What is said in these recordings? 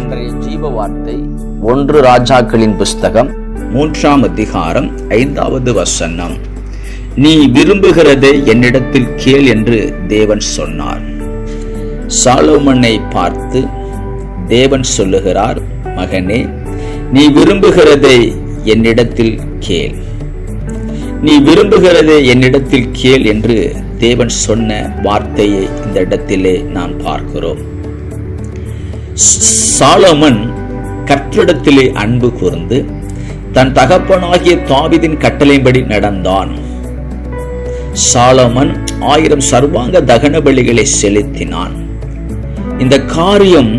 இன்றைய ஜீவ வார்த்தை 1 ராஜாக்களின் புஸ்தகம் 3ஆம் அதிகாரம் 5வது வசனம். நீ விரும்புகிறதை என்னிடத்தில் கேள் என்று தேவன் சொன்னார். சாலோமனை பார்த்து தேவன் சொல்லுகிறார், மகனே, நீ விரும்புகிறதை என்னிடத்தில் கேள். நீ விரும்புகிறதை என்னிடத்தில் கேள் என்று தேவன் சொன்ன வார்த்தையை இந்த இடத்திலே நாம் பார்க்கிறோம். சாலோமன் கர்த்தரிடத்திலே அன்பு கூர்ந்து தன் தகப்பனாகிய தாவீதின் கட்டளையின்படி நடந்தான். சாலோமன் 1000 சர்வாங்க தகன பலிகளை செலுத்தினான். இந்த காரியம்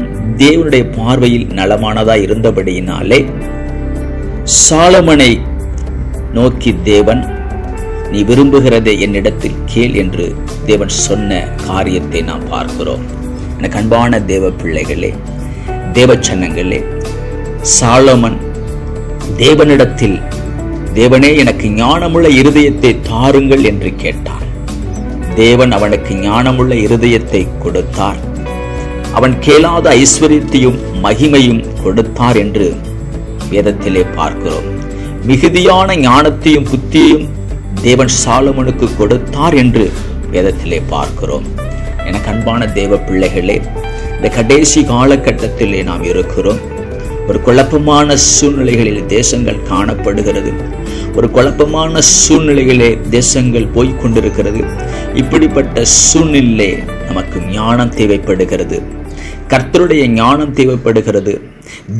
தேவனுடைய பார்வையில் நலமானதாய் இருந்தபடியினாலே சாலோமனை நோக்கி தேவன், நீ விரும்புகிறதை என்னிடத்தில் கேள் என்று தேவன் சொன்ன காரியத்தை நாம் பார்க்கிறோம். எனக்கு அன்பான தேவ பிள்ளைகளே, தேவ சன்னங்களே, சாலோமன் தேவனிடத்தில், தேவனே எனக்கு ஞானமுள்ள இருதயத்தை தாருங்கள் என்று கேட்டான். தேவன் அவனுக்கு ஞானமுள்ள இருதயத்தை கொடுத்தார். அவன் கேளாத ஐஸ்வர்யத்தையும் மகிமையும் கொடுத்தார் என்று வேதத்திலே பார்க்கிறோம். மிகுதியான ஞானத்தையும் புத்தியையும் தேவன் சாலோமனுக்கு கொடுத்தார் என்று வேதத்திலே பார்க்கிறோம். எனக்கு அன்பான தேவ பிள்ளைகளே, இந்த கடைசி காலகட்டத்திலே நாம் இருக்கிறோம். ஒரு குழப்பமான சூழ்நிலைகளில் தேசங்கள் காணப்படுகிறது. ஒரு குழப்பமான சூழ்நிலைகளே தேசங்கள் போய்கொண்டிருக்கிறது. இப்படிப்பட்ட சூழ்நிலை நமக்கு ஞானம் தேவைப்படுகிறது. கர்த்தருடைய ஞானம் தேவைப்படுகிறது.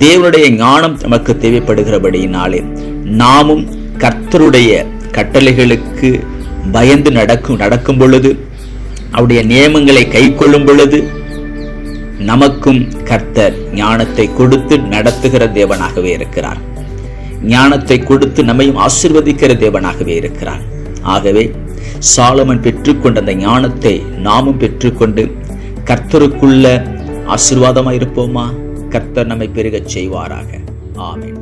தேவனுடைய ஞானம் நமக்கு தேவைப்படுகிறபடியினாலே நாமும் கர்த்தருடைய கட்டளைகளுக்கு பயந்து நடக்கும் பொழுது, அவருடைய நியமங்களை கை கொள்ளும் பொழுது, நமக்கும் கர்த்தர் ஞானத்தை கொடுத்து நடத்துகிற தேவனாகவே இருக்கிறார். ஞானத்தை கொடுத்து நம்மையும் ஆசீர்வதிக்கிற தேவனாகவே இருக்கிறார். ஆகவே சாலோமன் பெற்றுக்கொண்ட அந்த ஞானத்தை நாமும் பெற்றுக்கொண்டு கர்த்தருக்குள்ள ஆசீர்வாதமாய் இருப்போமா? கர்த்தர் நம்மை பெருகச் செய்வாராக. ஆமென்.